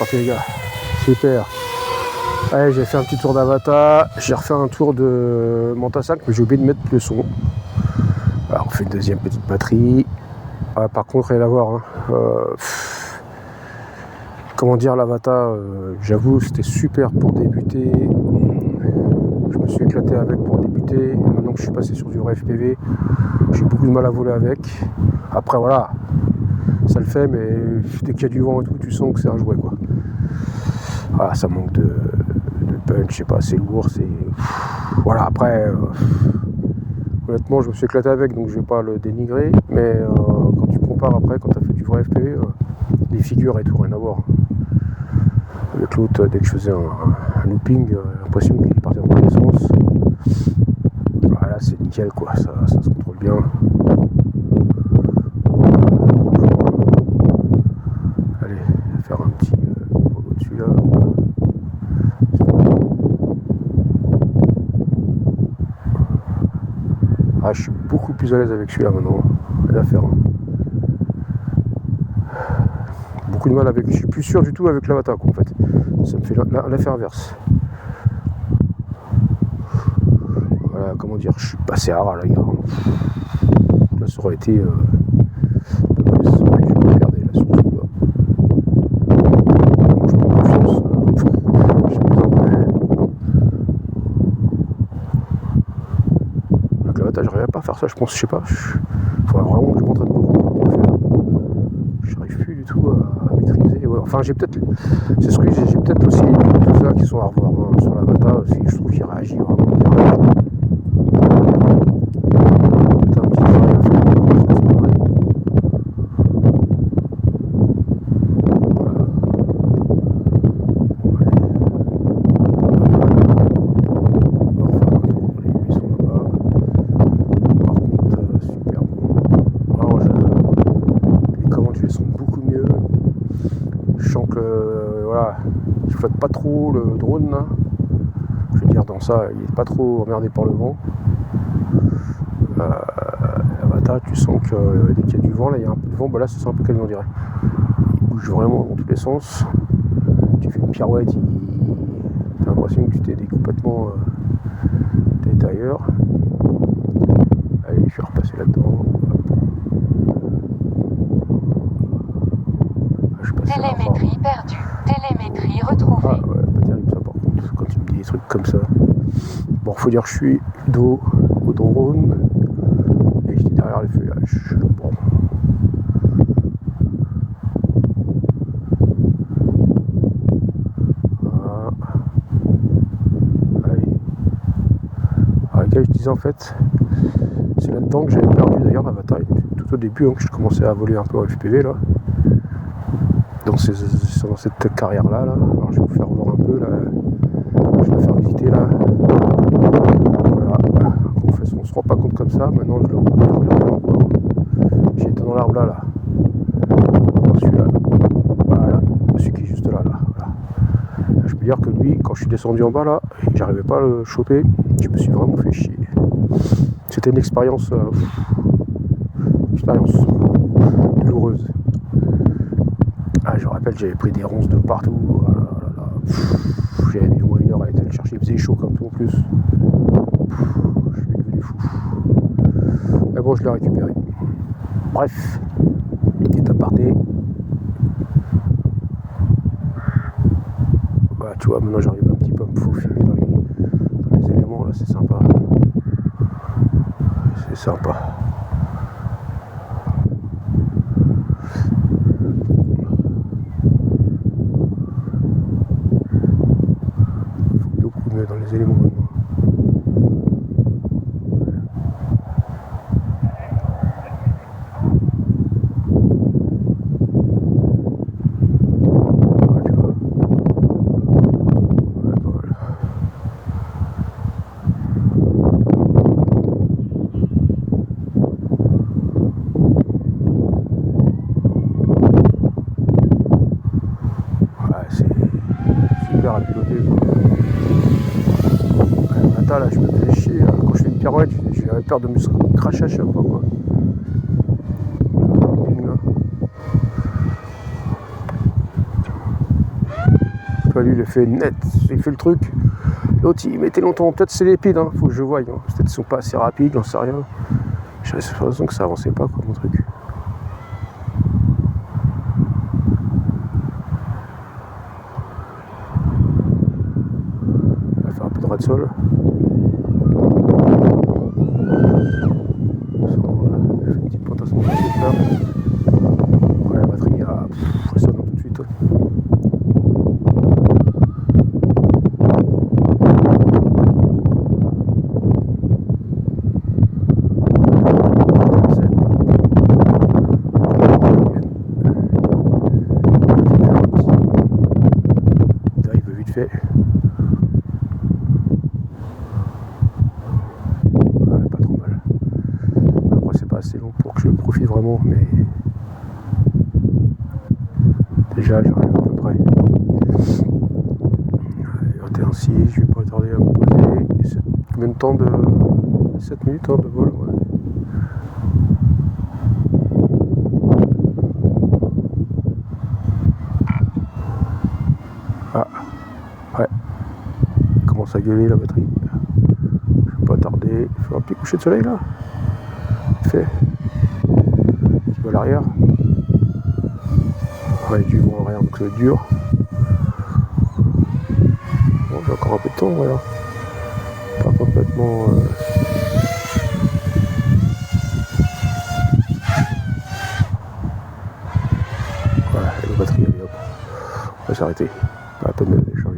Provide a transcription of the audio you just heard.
parti les gars. Super. Allez, j'ai fait un petit tour d'Avatar. J'ai refait un tour de Manta 5, mais j'ai oublié de mettre le son. Alors, on fait une deuxième petite batterie. Ah, par contre, rien à voir. Hein. Comment dire, l'Avatar, j'avoue, c'était super pour débuter. Je me suis éclaté avec pour débuter. Maintenant que je suis passé sur du vrai FPV, j'ai beaucoup de mal à voler avec. Après, voilà, ça le fait, mais dès qu'il y a du vent et tout, tu sens que c'est un jouet, quoi. Voilà, ça manque de punch, je sais pas, c'est lourd, c'est... Voilà, après, honnêtement, je me suis éclaté avec, donc je vais pas le dénigrer, mais quand tu compares après, quand tu as fait du vrai FPV, les figures et tout, rien à voir. Avec l'autre, dès que je faisais un looping, l'impression qu'il partait dans tous les sens. Voilà, c'est nickel, quoi, ça se contrôle bien. Allez, faire un petit au-dessus là. Ah, je suis beaucoup plus à l'aise avec celui-là maintenant. Rien à faire. Hein. Beaucoup de mal avec. Je suis plus sûr du tout avec l'Avatar, en fait. Ça me fait l'effet inverse. Voilà, comment dire, je suis passé à ras, les gars. Là, ça aurait été. Plus, je vais me perdre là sur tout là. Je prends confiance. Avec l'Avatar, j'arriverais pas à faire ça, je pense, je sais pas. Il faudrait vraiment que je m'entraîne beaucoup pour le faire. J'arrive plus du tout à maîtriser. Ouais, enfin, j'ai peut-être. C'est ce que j'ai peut-être aussi les tout ça qui sont à revoir hein, sur l'Avatar. Je trouve qu'il réagit vraiment bien. Peut-être un petit travail à faire. Pas trop le drone là. Je veux dire dans ça il est pas trop emmerdé par le vent. L'Avatar tu sens que dès qu'il y a du vent là il y a un peu de vent, bah là c'est un peu calme on dirait. Il bouge vraiment dans tous les sens. Tu fais une pirouette, t'as l'impression que tu t'es complètement t'es ailleurs. Allez je vais repasser là-dedans. Télémétrie perdue. Télémétrie retrouvée. Ah ouais, pas terrible ça par contre, quand tu me dis des trucs comme ça. Bon, faut dire que je suis dos au drone et j'étais derrière les feuillages. Bon. Voilà. Allez. Alors, je disais en fait, c'est là-dedans que j'avais perdu d'ailleurs la bataille. Tout au début, hein, que je commençais à voler un peu en FPV là. Dans cette carrière là, alors je vais vous faire voir un peu là, je vais la faire visiter là, voilà, on se rend pas compte comme ça, maintenant je le vois, j'étais dans l'arbre là, celui-là, voilà, celui qui est juste là, voilà. Je peux dire que lui, quand je suis descendu en bas là, et que j'arrivais pas à le choper, je me suis vraiment fait chier, c'était une expérience douloureuse. Ah, je me rappelle, j'avais pris des ronces de partout. Oh là là. J'avais mis au moins 1 heure à aller le chercher. Il faisait chaud comme tout en plus. Je suis devenu fou. Mais bon, je l'ai récupéré. Bref, étape partée. Voilà, tu vois, maintenant j'arrive un petit peu à me faufiler dans les éléments. Là, c'est sympa. C'est sympa. Dans les éléments maintenant. C'est super à piloter quoi. Là je me faisais chier, quand je fais une pirouette j'avais peur de me cracher à chaque fois quoi. lui il a fait net, il fait le truc. L'autre il mettait longtemps, peut-être c'est les piles, hein, faut que je voie, hein. Peut-être qu'ils sont pas assez rapides, j'en sais rien. J'avais l'impression que ça avançait pas quoi mon truc. On va faire un peu de ras de sol. Voilà, je fais une petite plantation de récepteur. Ouais, la batterie elle sonne tout de suite. Ouais. Fait. Ouais, pas trop mal. Après c'est pas assez long pour que je profite vraiment, mais déjà j'arrive à peu près. 21,6, je vais pas tarder à me poser. Combien de temps de 7 minutes hein, de vol, ouais. Ah ouais. Commence à gueuler la batterie. Je vais pas tarder. Il faut un petit coucher de soleil là. Fait. Petit vol arrière. Ouais, du vent arrière donc c'est dur. Bon, j'ai encore un peu de temps, voilà. Pas complètement. Voilà, la batterie, allez hop. On va s'arrêter. Pas la peine de décharger.